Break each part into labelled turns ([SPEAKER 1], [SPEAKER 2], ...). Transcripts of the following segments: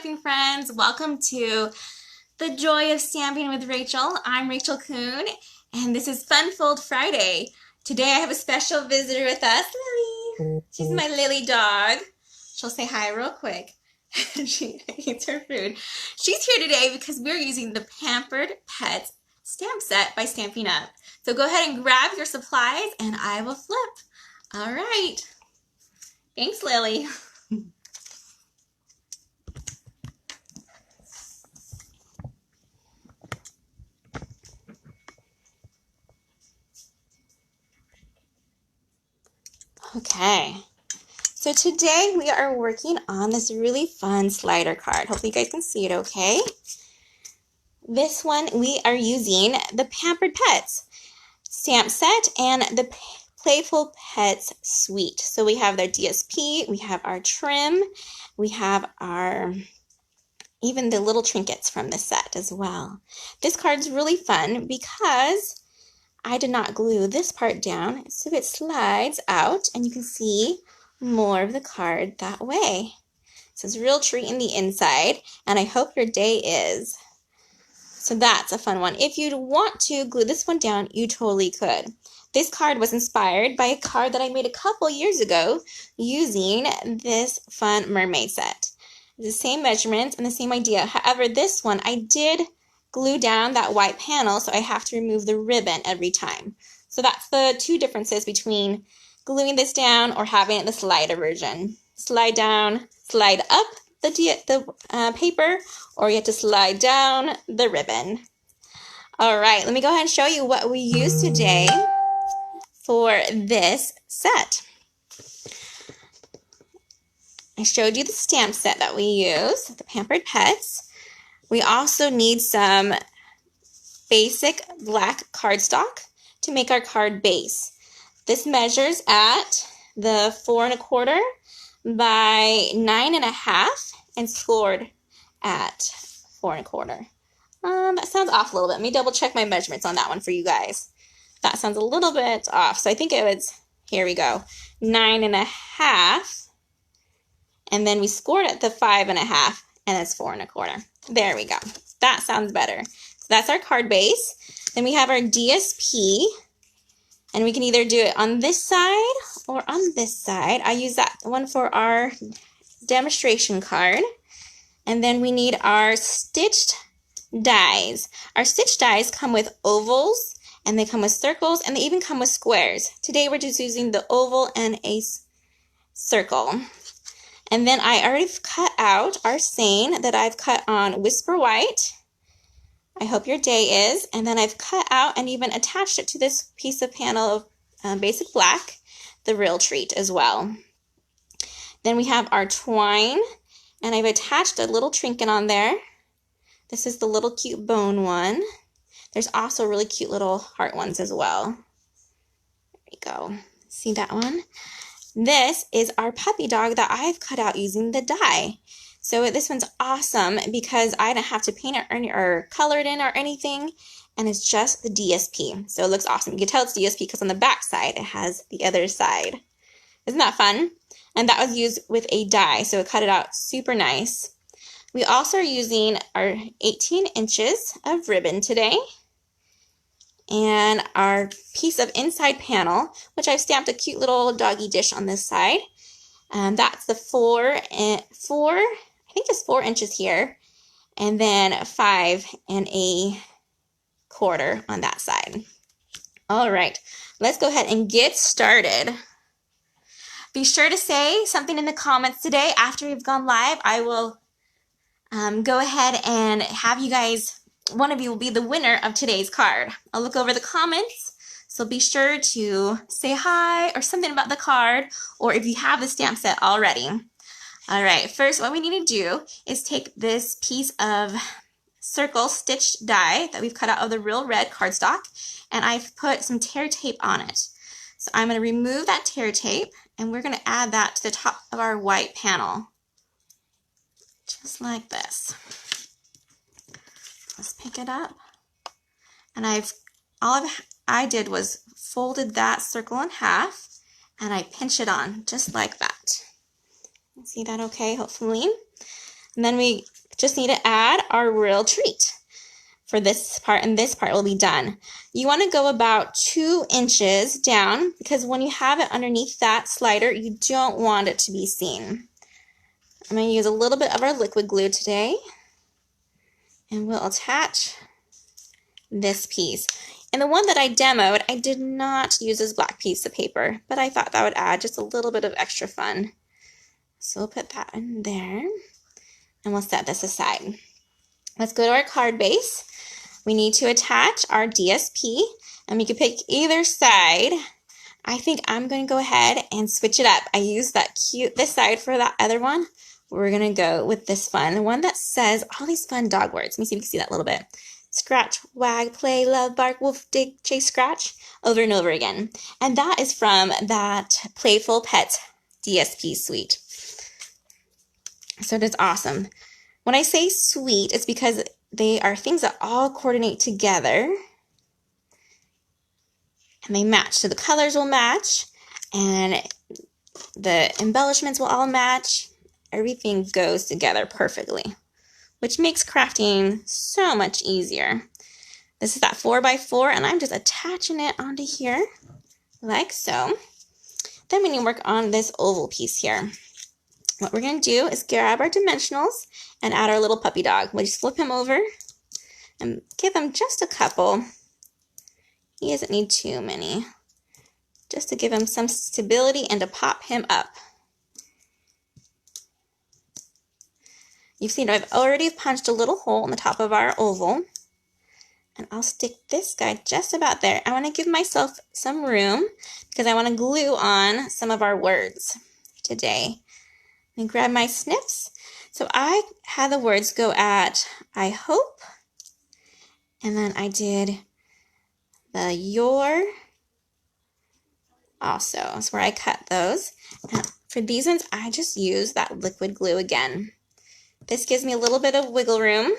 [SPEAKER 1] Stamping Friends. Welcome to the Joy of Stamping with Rachel. I'm Rachael Coon, and this is Fun Fold Friday. Today I have a special visitor with us, Lily. She's my Lily dog. She'll say hi real quick. She eats her food. She's here today because we're using the Pampered Pets stamp set by Stampin' Up. So go ahead and grab your supplies and I will flip. All right. Thanks, Lily. Okay, so today we are working on this really fun slider card. Hopefully you guys can see it okay. This one we are using the Pampered Pets stamp set and the Playful Pets suite. So we have their DSP, we have our trim, we have our even the little trinkets from the set as well. This card's really fun because I did not glue this part down, so it slides out and you can see more of the card that way. So it's a real treat in the inside, and I hope your day is. So that's a fun one. If you'd want to glue this one down, you totally could. This card was inspired by a card that I made a couple years ago using this fun mermaid set. The same measurements and the same idea. However, this one I did glue down that white panel, so I have to remove the ribbon every time. So that's the two differences between gluing this down or having it the slider version. Slide down, slide up the paper, or you have to slide down the ribbon. All right, let me go ahead and show you what we use today for this set. I showed you the stamp set that we use, the Pampered Pets. We also need some basic black cardstock to make our card base. This measures at the 4 1/4 by 9 1/2 and scored at 4 1/4. That sounds off a little bit. Let me double check my measurements on that one for you guys. That sounds a little bit off. So I think it was, here we go, 9 1/2. And then we scored at the 5 1/2 and it's 4 1/4. There we go. That sounds better. So that's our card base. Then we have our DSP, and we can either do it on this side or on this side. I use that one for our demonstration card. And then we need our stitched dies. Our stitched dies come with ovals, and they come with circles, and they even come with squares. Today we're just using the oval and a circle. And then I already cut out our saying that I've cut on Whisper White. I hope your day is. And then I've cut out and even attached it to this piece of panel of basic black, the Real Treat as well. Then we have our twine, and I've attached a little trinket on there. This is the little cute bone one. There's also really cute little heart ones as well. There we go. See that one? This is our puppy dog that I've cut out using the die. So this one's awesome because I don't have to paint it or color it in or anything, and it's just the DSP. So it looks awesome. You can tell it's DSP because on the back side it has the other side. Isn't that fun? And that was used with a die, so it cut it out super nice. We also are using our 18 inches of ribbon today, and our piece of inside panel, which I've stamped a cute little doggy dish on this side. That's the 4 inches here, and then 5 1/4 on that side. All right, let's go ahead and get started. Be sure to say something in the comments today after we've gone live. I will go ahead and have you guys, one of you will be the winner of today's card. I'll look over the comments, so be sure to say hi or something about the card, or if you have the stamp set already. All right, first what we need to do is take this piece of circle stitched die that we've cut out of the Real Red cardstock, and I've put some tear tape on it. So I'm going to remove that tear tape, and we're going to add that to the top of our white panel. Just like this. Let's pick it up, and all I did was folded that circle in half, and I pinch it on just like that. See that okay, hopefully. And then we just need to add our real treat for this part, and this part will be done. You want to go about 2 inches down because when you have it underneath that slider, you don't want it to be seen. I'm going to use a little bit of our liquid glue today, and we'll attach this piece. And the one that I demoed, I did not use this black piece of paper, but I thought that would add just a little bit of extra fun. So we'll put that in there, and we'll set this aside. Let's go to our card base. We need to attach our DSP, and we can pick either side. I think I'm going to go ahead and switch it up. I used this side for that other one. We're going to go with this one, the one that says all these fun dog words. Let me see if you can see that a little bit. Scratch, wag, play, love, bark, wolf, dig, chase, scratch, over and over again. And that is from that Playful Pets DSP suite. So it is awesome. When I say sweet, it's because they are things that all coordinate together. And they match. So the colors will match, and the embellishments will all match. Everything goes together perfectly, which makes crafting so much easier. This is that 4x4, and I'm just attaching it onto here, like so. Then we need to work on this oval piece here. What we're going to do is grab our dimensionals and add our little puppy dog. We'll just flip him over and give him just a couple. He doesn't need too many, just to give him some stability and to pop him up. You've seen I've already punched a little hole in the top of our oval, and I'll stick this guy just about there. I want to give myself some room because I want to glue on some of our words today. And grab my snips. So I had the words go at I hope, and then I did the your also. That's where I cut those. Now, for these ones, I just use that liquid glue again. This gives me a little bit of wiggle room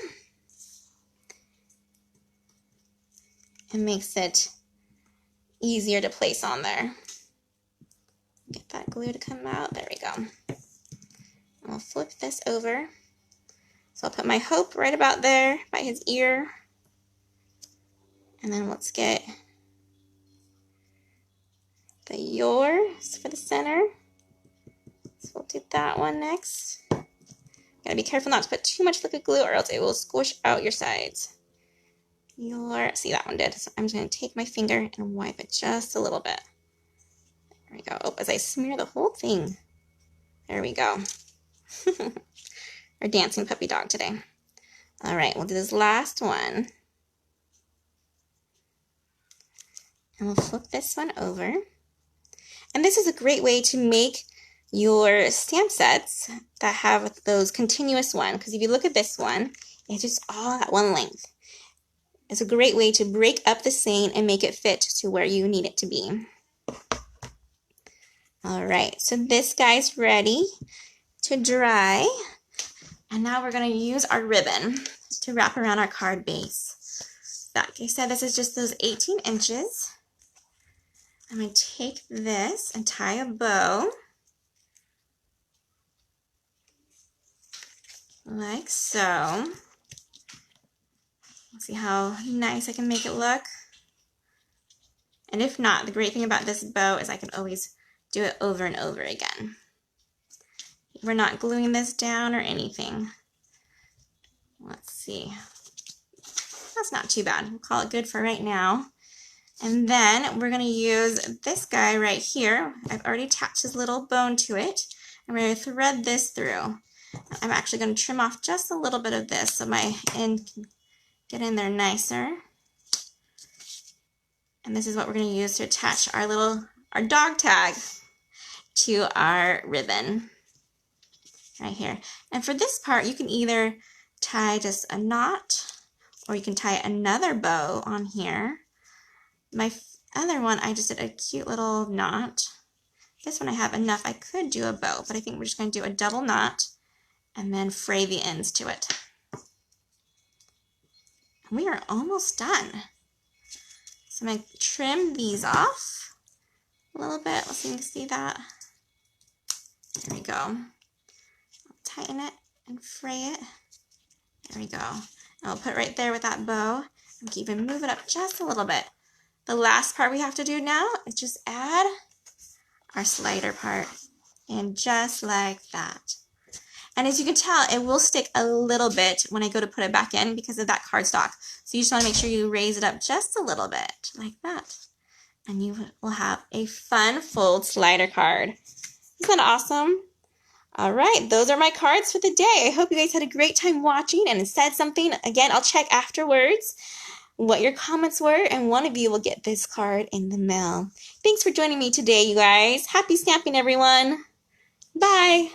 [SPEAKER 1] and makes it easier to place on there. Get that glue to come out. There we go. I'll flip this over. So I'll put my hope right about there by his ear. And then let's get the yours for the center. So we'll do that one next. Gotta be careful not to put too much liquid glue or else it will squish out your sides. See, that one did. So I'm just gonna take my finger and wipe it just a little bit. There we go. Oh, as I smear the whole thing. There we go. Our dancing puppy dog today. All right, we'll do this last one. And we'll flip this one over. And this is a great way to make your stamp sets that have those continuous ones. Because if you look at this one, it's just all at one length. It's a great way to break up the seam and make it fit to where you need it to be. All right, so this guy's ready to dry. And now we're going to use our ribbon to wrap around our card base. Like I said, this is just those 18 inches. I'm going to take this and tie a bow. Like so. Let's see how nice I can make it look. And if not, the great thing about this bow is I can always do it over and over again. We're not gluing this down or anything. Let's see. That's not too bad. We'll call it good for right now. And then we're going to use this guy right here. I've already attached his little bone to it. I'm going to thread this through. I'm actually going to trim off just a little bit of this so my end can get in there nicer. And this is what we're going to use to attach our dog tag to our ribbon right here. And for this part, you can either tie just a knot or you can tie another bow on here. My other one, I just did a cute little knot. This one I have enough. I could do a bow, but I think we're just going to do a double knot and then fray the ends to it. And we are almost done. So I'm going to trim these off a little bit. Let's see if you can see that. There we go. I'll tighten it and fray it. There we go. And I'll put it right there with that bow. And keep it moving up just a little bit. The last part we have to do now is just add our slider part. And just like that. And as you can tell, it will stick a little bit when I go to put it back in because of that cardstock. So you just want to make sure you raise it up just a little bit, like that. And you will have a fun fold slider card. Isn't that awesome? All right, those are my cards for the day. I hope you guys had a great time watching and said something. Again, I'll check afterwards what your comments were, and one of you will get this card in the mail. Thanks for joining me today, you guys. Happy stamping, everyone. Bye.